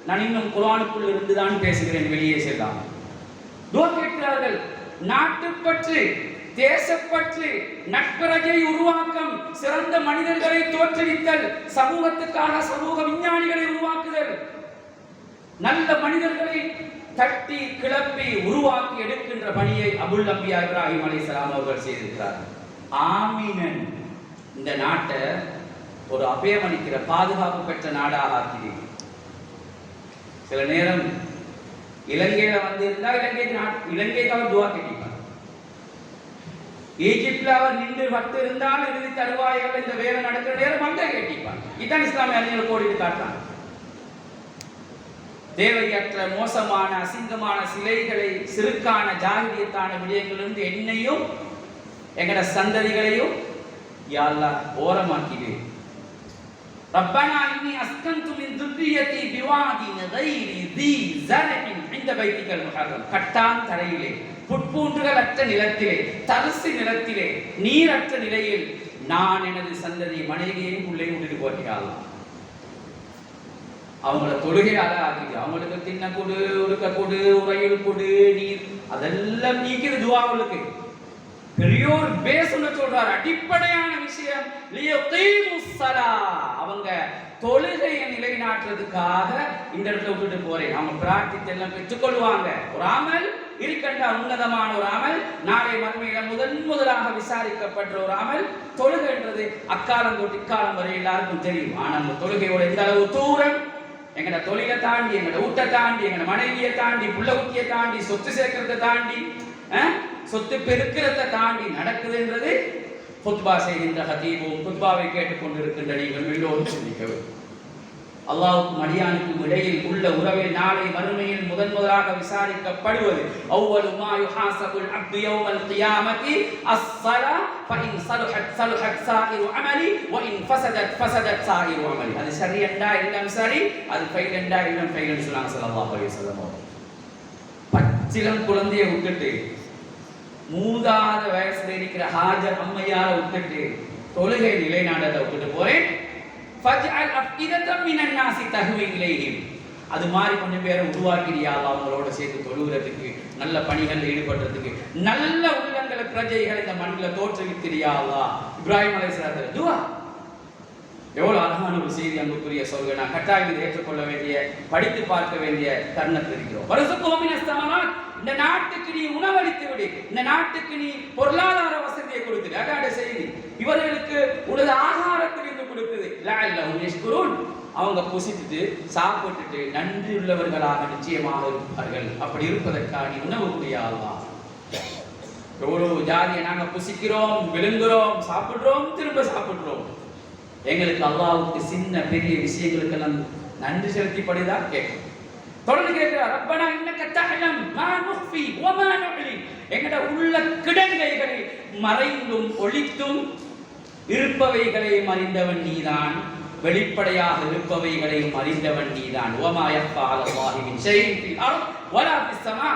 நான் இன்னும் குர்ஆனுக்குள் இருந்துதான் பேசுகிறேன், வெளியே செல்லாம. துஆ கேட்கிறார்கள். நாட்டுப்பற்று, தேசப்பற்று, நட்பரஜை உருவாக்கம், சிறந்த மனிதர்களை தோற்றுவித்தல், சமூகத்துக்காக சமூக விஞ்ஞானிகளை உருவாக்குதல், நல்ல மனிதர்களை தட்டி கிளப்பி உருவாக்கி எடுக்கின்ற பணியை அபுல் அம்பியா இப்ராஹிம் அலைஹிஸ்ஸலாம் அவர்கள் செய்திருக்கிறார்கள். ஆமீனன், இந்த நாட்டை ஒரு அபயமளிக்கிற பாதுகாப்பு பெற்ற நாடாக ஆக்கிறீர்கள். சில நேரம் இலங்கையில வந்து இருந்தா இலங்கைக்காக துஆ கேட்பார். ஈஜிப்ட்ல அவர் நின்று பட்டு இருந்தால் இறுதி தருவாயில் இந்த வேலை நடக்கிற நேரம் அங்கே கேட்டிப்பார். இதான் இஸ்லாமிய அறிஞர்கள் கோடிட்டு காட்டுறாங்க. தேவையற்ற மோசமான அசிங்கமான சிலைகளை, சிறுக்கான ஜாகிலியத்தான விடயங்களிலிருந்து என்னையும் எங்கட சந்ததிகளையும் யா அல்லாஹ் ஓரமாக்கிடு. ரப்பனா இன்னி அஸ்கன்து மின் துர்ரியதி பிவாதின் கைரி தி ஸரஇன் இந்த பைத்திகல் முஹர்ரம். கட்டான் தரையிலே, புட்பூண்டுகள் அற்ற நிலத்திலே, தரிசு நிலத்திலே, நீரற்ற நிலையில் நான் எனது சந்ததி மனைவியையும் உள்ளே விட்டுட்டு போட்டியாள். அவங்கள தொழுகையால ஆக்கிது. அவங்களுக்கு தின்ன கொடு, உடுக்க கொடு, உறையில் கொடு, நீர் அதெல்லாம் நீக்கிது துஆவுக்கு. பெரியோர் பேசுன சொல்றார். அடிப்படையான விஷயம் லியகீமுஸ்ஸலா. அவங்க தொழுகையை நிலைநாட்டுறதுக்காக இந்த இடத்துல விட்டுட்டு போறேன். அவங்க பிரார்த்தித்து எல்லாம் பெற்றுக்கொள்வாங்க. ஒரு அமல் இருக்கின்ற உன்னதமான ஒரு அமல், நாளை மறுமையில முதலாக விசாரிக்கப்பட்ட ஒரு அமல் தொழுகைன்றது. அக்காலம் தொட்டு இக்காலம் வரை எல்லாருக்கும் தெரியும். ஆனா அந்த தொழுகையோட எந்த அளவு தூரம், எங்கட தொழிலை தாண்டி, எங்கட ஊட்டை தாண்டி, எங்கட மனைவியை தாண்டி, புள்ள குட்டியை தாண்டி, சொத்து சேர்க்கிறத தாண்டி, சொத்து பெருக்கிறத தாண்டி நடக்குதுன்றது குத்பா செய்கின்ற ஹதீபும் குத்பாவை கேட்டுக்கொண்டிருக்கின்ற நீங்கள் எல்லோரும் சிந்திக்க வேண்டும். அல்லாஹ்வுக்கும் அடியானுக்கும் இடையில் உள்ள உறவை நாளை மறுமையில் முதலாக விசாரிக்கப்படுவது. அவ்வலு மா யுஹாஸபுல் அப்து யௌமல் கியாமத்தி அஸ்ஸலா ஃபஇன் ஸலஹத் ஸலஹத் ஸாயிரு அமலி வ இன் ஃபஸதத் ஃபஸதத் ஸாயிரு அமலி. அது சரி என்றா எல்லாம் சரி, அது ஃபெயில் என்றா எல்லாம் ஃபெயில் என்று சொன்னாங்க ஸல்லல்லாஹு அலைஹி வஸல்லம். பச்சிளம் குழந்தையை விட்டுட்டு, மூதாத வயசுல இருக்கிற ஹாஜர் அம்மையாரை விட்டுட்டு, தொழுகை நிலைநாட்டத்தை விட்டுட்டு போறேன். ஃபஜ்அல் அஃபிதத்தம் மினன் நாஸி தஹ்வி இலைஹிம். அது மாதிரி கொஞ்சம் பேரை உருவாக்கிறியா அவங்களோட சேர்த்து தொழுகிறதுக்கு, நல்ல பணிகளில் ஈடுபடுறதுக்கு, நல்ல உள்ளங்களை பிரஜைகளை இந்த மண்ணில் தோற்றுவித்திரியா அல்லாஹ். இப்ராஹிம் அலைஹிஸ்ஸலாம் துஆ. எவ்வளவு அழகான ஒரு செய்தி அன்புக்குரிய சொல்க. நான் கட்டாயம் ஏற்றுக்கொள்ள வேண்டிய, படித்து பார்க்க வேண்டிய தருணத்தில் இருக்கிறோம். வருசுக்கும் மினஸ் ஸமராத். இந்த நாட்டுக்கு நீ உணவளித்து விடு, இந்த நாட்டுக்கு நீ பொருளாதார வசதியை கொடுத்துடு. அதான செய்தி. இவர்களுக்கு உனது ஆகாரத்திலிருந்து கொடுக்குது. லஅல்லஹும் யஷ்குரூன். அவங்க புசித்துட்டு சாப்பிட்டுட்டு நன்றி உள்ளவர்களாக நிச்சயமாக இருப்பார்கள். அப்படி இருப்பதற்காக நீ உணவு கூடிய அல்லாஹ். எவ்வளவு ஜாதியை நாங்க புசிக்கிறோம், விழுங்குறோம், சாப்பிடுறோம், திரும்ப சாப்பிடுறோம். எங்களுக்கு அல்லாஹ்வுக்கு சின்ன பெரிய விஷயங்களுக்கெல்லாம் நன்றி செலுத்திப்படிதான் கேட்கும். தொடர்ந்து கேட்கிறார், ரப்பனா இன்னக தஅலம் மா நுஃபி வ மா நுஅலின். எங்கட உள்ள கிடங்கைகளை மறைந்தும் ஒளித்தும் இருப்பவைகளையும் அறிந்தவன் நீதான், வெளிப்படையாக இருப்பவைகளையும் அறிந்தவன் நீதான். வமா யஃபா அலல்லாஹி மின் ஷைஇன் ஃபில் அர்த் வலா ஃபிஸ் ஸமா.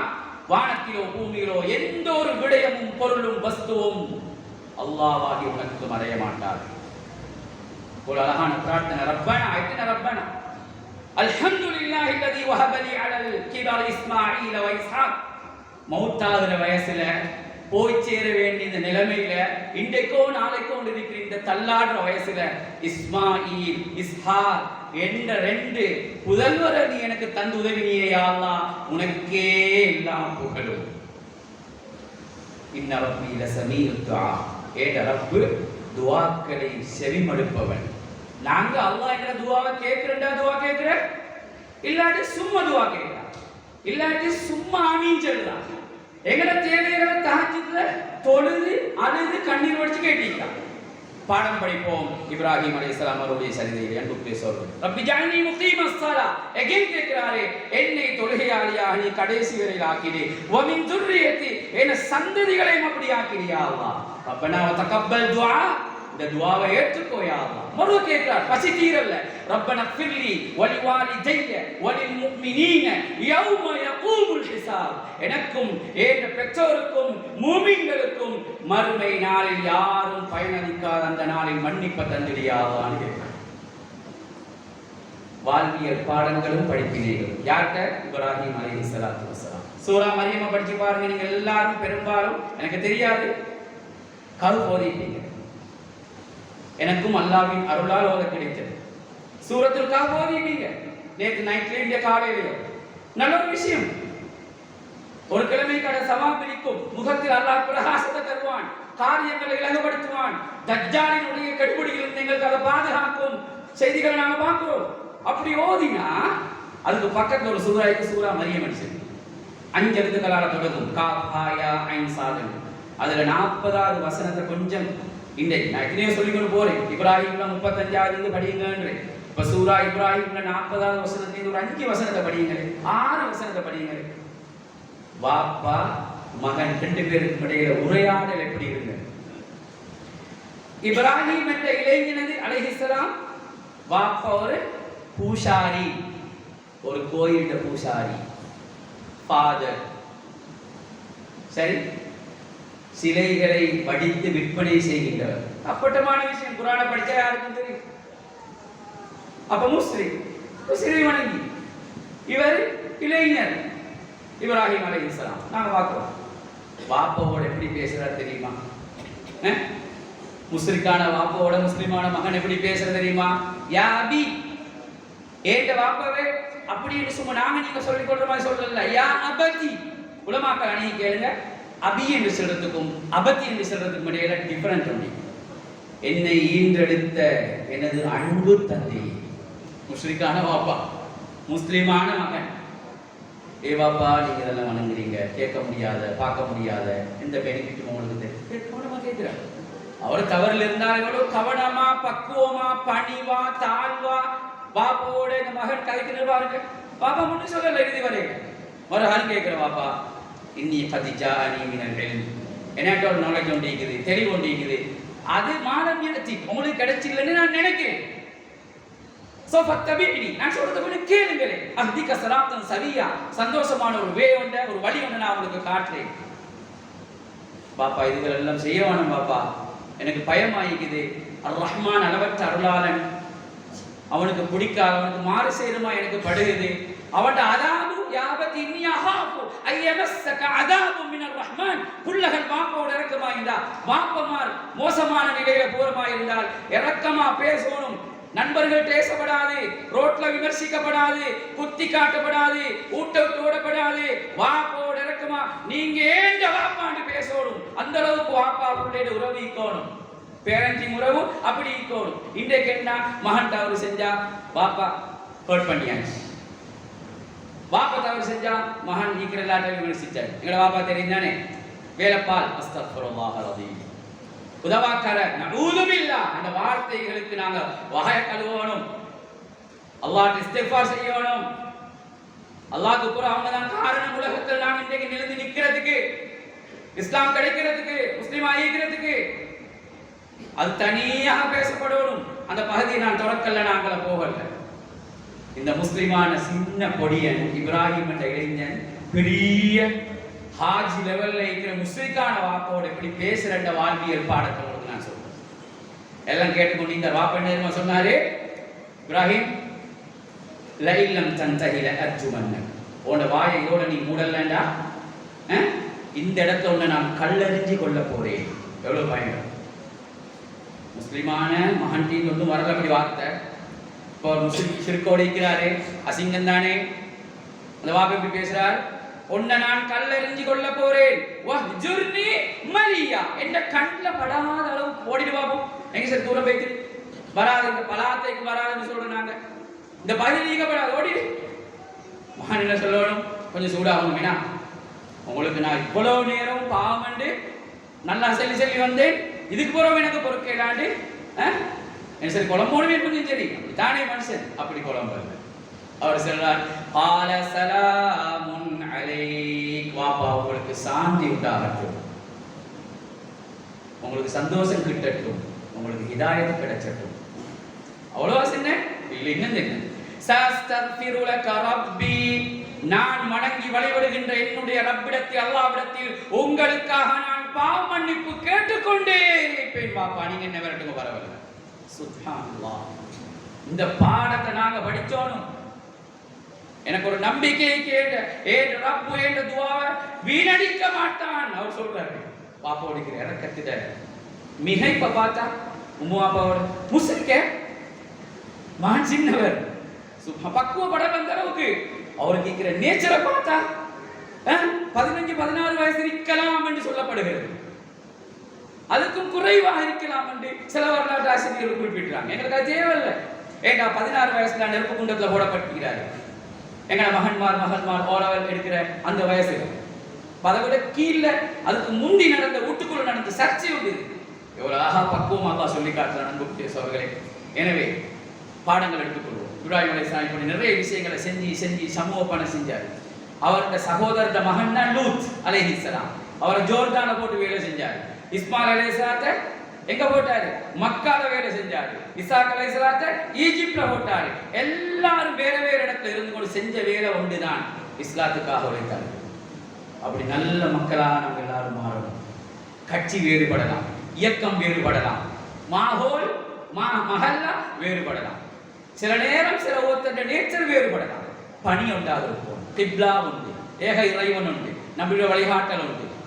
வானத்திலோ பூமியிலோ எந்த ஒரு விடயமும் பொருளும் வஸ்துவும் அல்லாஹ்வாகி உனக்கு மறைய மாட்டார். ஒரு அழகான பிரார்த்தனை, ரப்பனா ஐதனா ரப்பனா அல்ஹம்துலில்லாஹி அல்லதி வஹப லி அலல் கிபர் இஸ்மாஈல வ இஸ்ஹாக். மௌத்தாகிற வயசுல போய் சேர வேண்டிய நிலைமையில இன்றைக்கோ நாளைக்கோ இருக்கிற இந்த தள்ளாடுற வயசுல இஸ்மாயில் இஸ்ஹாக் என்ற 2 புதல்வரை நீ எனக்கு தந்து உதவினியே யா அல்லாஹ், உனக்கே எல்லாம் புகழும். இன்ன ரப்பி லஸமீஉத் துஆ. ஏட ரப்பு துஆக்களை செவிமடுப்பவன். நாங்க அல்லாஹ் என்ற துஆவை கேக்குறேன்டா, துஆ கேக்குற இல்லாட்டி சும்மா துஆ கேக்குறா, இல்லாட்டி சும்மா ஆமீன் சொல்றா. எங்கட தேவைகளை தஹஜ்ஜுத்ல தொழுது அழுது கண்ணீர் வடிச்சு கேட்டீங்க. பாடம் படிப்போம். இப்ராஹிம் அலைஹிஸ்ஸலாம் அவருடைய சரிதையை அன்புக்குரிய சகோதரர், ரப்பி ஜஅல்னி முகீமஸ் ஸலா. எகைன் கேக்குறாரே, என்னை தொழுகையாளியாக நீ கடைசி வரையில் ஆக்கிடு. வ மின் துர்ரியத்தி, என சந்ததிகளையும் அப்படி ஆக்கிடியா அல்லாஹ். ரப்பனா வ தகப்பல் துஆ. இந்த துஆவை ஏற்றுக்கோ யா அல்லாஹ். மறு கேட்கிறார், பசி தீரல்ல. ரப்பனா ஃபிர்லி வலி வாலிதைய வலில் முஃமினீன யௌம யகூமுல் ஹிசாப். எனக்கும் ஏற்ற பெற்றோருக்கும் மூமின்களுக்கும் மறுமை நாளில் யாரும் பயனளிக்காத அந்த நாளில் மன்னிப்பு தந்திடியா அல்லாஹ் கேட்கிறார். வாழ்வியல் பாடங்களும் படிக்கிறீர்கள். யார்கிட்ட? இப்ராஹிம் அலைஹிஸ்ஸலாத்து வஸலாம். சூரா மரியம படிச்சு பாருங்க. நீங்க எல்லாரும் பெரும்பாலும் எனக்கு தெரியாது கல் போதிப்பீங்க. எனக்கும் அல்லாஹ்வின் அருளால் ஓத கிடைத்தது. சூரத்துல் கஹஃப் ஓதிப்பீங்க. நேற்று நைட்ல இந்த காலையில நல்ல ஒரு விஷயம். ஒரு கிழமை கடை சமாபிக்கும். முகத்தில் அல்லாஹ் பிரகாசத்தை தருவான், காரியங்களை இலகுபடுத்துவான். தஜ்ஜாலினுடைய கடுபிடிகளிலிருந்து எங்களுக்கு அதை பாதுகாக்கும் செய்திகளை நாங்க பார்க்கிறோம். அப்படி ஓதினா அதுக்கு பக்கத்துல ஒரு சூரா இருக்கு, சூரா மரியம் சொல்லி 5 எழுத்துக்களால தொடங்கும். காஃப் ஹா யா ஐன் சாத். அதுல 40வது வசனத்தை கொஞ்சம் இன்றைக்கு நான் எத்தனையோ சொல்லிக்கொண்டு போறேன். இப்ராஹிம்ல 35வது படியுங்கன்றேன். இப்ப சூரா இப்ராஹிம்ல 40வது வசனத்துல ஒரு 5 வசனத்தை படியுங்க, 6 வசனத்தை படியுங்க. வாப்பா மகன் 2 பேருக்கு இடையில உரையாடல் எப்படி இருங்க. இப்ராஹிம் என்ற இளைஞனது அலைஹிஸ்ஸலாம் வாப்பா ஒரு பூசாரி, ஒரு கோயில்ல பூசாரி, ஃபாதர். சரி, சிலைகளை வடித்து விற்பனை செய்கின்றவர். அப்பட்டமான விஷயம். குர்ஆனை படிச்சா யாருக்கும் தெரியும். அப்ப முஸ்லிம் சிலை வணங்கி இவர் இளைஞர் இப்ராஹிம் அலைஹிஸ்ஸலாம். நாங்க பார்க்கிறோம் வாப்பாவோட எப்படி பேசுறாரு தெரியுமா? முஸ்லிக்கான வாப்பாவோட முஸ்லிமான மகன் எப்படி பேசுற தெரியுமா? யா அபி, ஏட்ட வாப்பாவே அப்படின்னு சும்மா நாங்க நீங்க சொல்லிக் கொள்ற மாதிரி சொல்லல. யா அபதி. உலமாக்கள் அணி கேளுங்க, அபி என்று சொல்றதுக்கும் அபதி என்று சொல்றதுக்கும் இடையில டிஃபரண்ட் உண்டு. என்னை ஈன்றெடுத்த எனது அன்பு தந்தை, முஸ்லிக்கான வாப்பா, முஸ்லிமான மகன். ஏ வாப்பா, நீங்க இதெல்லாம் வணங்குறீங்க, கேட்க முடியாத பார்க்க முடியாத எந்த பெனிஃபிட்டும் உங்களுக்கு தெரியும். கவனமா கேட்கிறார். அவர் தவறில் இருந்தால் எவ்வளவு கவனமா பக்குவமா பணிவா தாழ்வா பாப்பாவோட இந்த மகன் கதைக்கு பாருங்க. பாப்பா முன்னு சொல்லல இறுதி வரையில மறுஹால் கேட்கிற வாப்பா, இன்னி கதிஜா நீ மினல் இல்ம், என்கிட்ட ஒரு நாலேஜ் ஒன்று இருக்குது, தெளிவு ஒன்று இருக்குது, அது மானம் எடுத்து உங்களுக்கு கிடைச்சில்லைன்னு நான் நினைக்கிறேன். சோ ஃபத்தபிஇனி, நான் சொல்றது கொஞ்சம் கேளுங்களே. அஹ்திக ஸிராத்தன் சவியா, சந்தோஷமான ஒரு வே ஒன்று, ஒரு வழி ஒன்று நான் உங்களுக்கு காட்டுறேன். பாப்பா இதுகள் எல்லாம் செய்ய வேணும் பாப்பா, எனக்கு பயமாயிக்குது. அர் ரஹ்மான் அளவற்ற அருளாளன், அவனுக்கு பிடிக்காத, அவனுக்கு மாறு செய்யணுமா எனக்கு படுகுது. அவன் அதாபு யாபதி இன்னி அஹாபு ஐயமஸ்ஸக அதாபு மினர் ரஹ்மான். புள்ளகள் பாப்பாவோட இறக்கமா இருந்தா, பாப்பமார் மோசமான நிலையில போறமா இருந்தால் இறக்கமா பேசணும். நண்பர்கள் பேசப்படாது, ரோட்ல விமர்சிக்கப்படாது, குத்தி காட்டப்படாது, ஊட்ட விட்டு ஓடப்படாது. வாப்பாவோட இறக்கமா நீங்க ஏண்ட வாப்பான்னு பேசணும். அந்த அளவுக்கு வாப்பா பிள்ளையோட உறவு ஈக்கணும், பேரண்டிங் உறவு அப்படி ஈக்கணும். இன்றைக்கு என்ன, மகன் தவறு செஞ்சா பாப்பா ஹர்ட் பண்ணியாச்சு, பாப்பா தவறு செஞ்சா மகன் ஈக்கிற எல்லாத்தையும் விமர்சிச்சாரு. எங்களோட பாப்பா தெரியுதானே, வேலப்பால் அஸ்தக்ஃபிருல்லாஹ் அலீம், உதவாக்கர நஊது பில்லாஹ், அந்த வார்த்தைகளுக்கு நாங்க வஹய கழுவணும், அல்லாஹ்வுக்கு இஸ்திக்ஃபார் செய்யணும். அல்லாஹ்வுக்கு அப்புறம் அவங்க தான் காரணம். உலகத்தில் நாம் இன்றைக்கு நிலைந்து நிற்கிறதுக்கு, இஸ்லாம் கிடைக்கிறதுக்கு, முஸ்லீம் ஆகிக்கிறதுக்கு. அது தனியாக பேசப்படணும். அந்த பகுதியை நான் தொடக்கல்ல, நாங்கள போகல. இந்த முஸ்லிமான சின்ன பொடியன் இப்ராஹிம் என்ற இளைஞன் பெரிய ஹாஜி லெவல்ல இருக்கிற முஸ்லிக்கான வாப்போட இப்படி பேசுற வாழ்வியல் பாடத்தை உங்களுக்கு நான் சொல்றேன். எல்லாம் கேட்டுக்கொண்டு இந்த வாப்ப என்ன சொன்னாரு, இப்ராஹிம் லைலம் தந்தஹில அர்ஜுமன்ன, உன்னோட வாயை இதோட நீ மூடலண்டா இந்த இடத்துல உன்னை நான் கல்லறிஞ்சு கொள்ள போறேன். எவ்வளவு பயங்கரம். முஸ்லிமான மகன்டின்னு ஒன்றும் வரல அப்படி வார்த்தை. இப்போ முஸ்லிம் சிறுக்கோடு இருக்கிறாரு, அசிங்கம் தானே. அந்த வாப்பை எப்படி பேசுறார், உன்னை நான் கல்லறிஞ்சு கொள்ள போறேன். என்ற கண்ணில் படாத அளவு ஓடிடு பார்ப்போம். எங்க சார் தூரம் போயிட்டு வராது, இந்த பலாத்தைக்கு வராதுன்னு சொல்றோம் நாங்க. இந்த பதிலீகப்படாது ஓடிடு. மகன் என்ன சொல்லணும், கொஞ்சம் சூடாகணும். வேணா உங்களுக்கு நான் இவ்வளவு நேரம் பாவம் நல்லா சொல்லி வந்தேன், இதுக்கு போறோம் எனக்கு பொறுக்கலாண்டு சரி குழம்போடுமே கொஞ்சம் சரி தானே மனுஷன் அப்படி குழம்பு. அவர் சொல்றார், கால சலாமுன் அலைக், வாப்பா உங்களுக்கு சாந்தி உண்டாகட்டும், உங்களுக்கு சந்தோஷம் கிட்டட்டும், உங்களுக்கு ஹிதாயத் கிடைச்சட்டும். அவ்வளவா சொன்ன இல்லை, இன்னும் என்ன, சஸ்தக்ஃபிரு லக ரப்பி, நான் வணங்கி வழிபடுகின்ற என்னுடைய ரப்பிடத்தில் அல்லாஹ்விடத்தில் உங்களுக்காக நான் பாவ மன்னிப்பு கேட்டுக்கொண்டே இருப்பேன். பாப்பா நீங்க என்ன வரட்டுங்க பரவாயில்ல. சுப்ஹானல்லாஹ். இந்த பாடத்தை நாங்க படிச்சோம். எனக்கு ஒரு நம்பிக்கை கேட்ட ஏன் ரப்பு என்ற துஆவை வீணடிக்க மாட்டான் அவர் சொல்றாரு. பாப்பாவோட இறக்கத்திட மிகைப்ப பார்த்தா உம்மா அப்பாவோட முஸ்லிக்க மகன் சின்னவர் பக்குவப்பட வந்த அளவுக்கு அவர் கேட்கிற நேச்சரை பார்த்தா 15-16 வயசு இருக்கலாம் என்று சொல்லப்படுகிறது. அதுக்கும் குறைவாக இருக்கலாம் என்று சில வரலாற்று ஆசிரியர்கள் குறிப்பிட்டாங்க. எங்களுக்கு அது தேவையில்லை. ஏண்டா 16 வயசுல நெருப்பு குண்டத்தில் போடப்பட்டிருக்கிறாரு. எங்களோட மகன்மார் ஓலவல் எடுக்கிற அந்த வயசு அதை விட கீழே அதுக்கு முந்தி நடந்த வீட்டுக்குள்ள நடந்த சர்ச்சை உண்டு. எவ்வளவு அழகா பக்குவம் அல்லாஹ் சொல்லி காட்டுறான் அன்புக்குரிய சகோதரர்களே. எனவே பாடங்கள் எடுத்துக்கொள்வோம். இப்ராஹிம் அலைஹிஸ்ஸலாம் இப்படி நிறைய விஷயங்களை செஞ்சு சமூக பணம் செஞ்சார். அவருடைய சகோதரட மகன் தான் லூத் அலைஹிஸ்ஸலாம். அவரை ஜோர்டான்ல போட்டு வேலை செஞ்சார். இஸ்மாயில் அலைஹிஸ்ஸலாத்தை எங்க போட்டாரு, மக்கால வேலை செஞ்சாரு. இசாக் அலைஹிஸ்ஸலாத்தை ஈஜிப்ட்ல போட்டாரு. எல்லாரும் வேற வேற இடத்துல இருந்து கொண்டு செஞ்ச வேலை ஒன்றுதான், இஸ்லாத்துக்காக உழைத்தார். அப்படி நல்ல மக்களாக நம்ம எல்லாரும் மாறணும். கட்சி வேறுபடலாம், இயக்கம் வேறுபடலாம், மாஹோல் மஹல்லா வேறுபடலாம், சில நேரம் சில ஒருத்தர் நேச்சர் வேறுபடலாம். பணி உண்டாக இருக்கும், கிப்லா உண்டு, ஏக இறைவன் உண்டு, நம்முடைய வழிகாட்டல் உண்டு.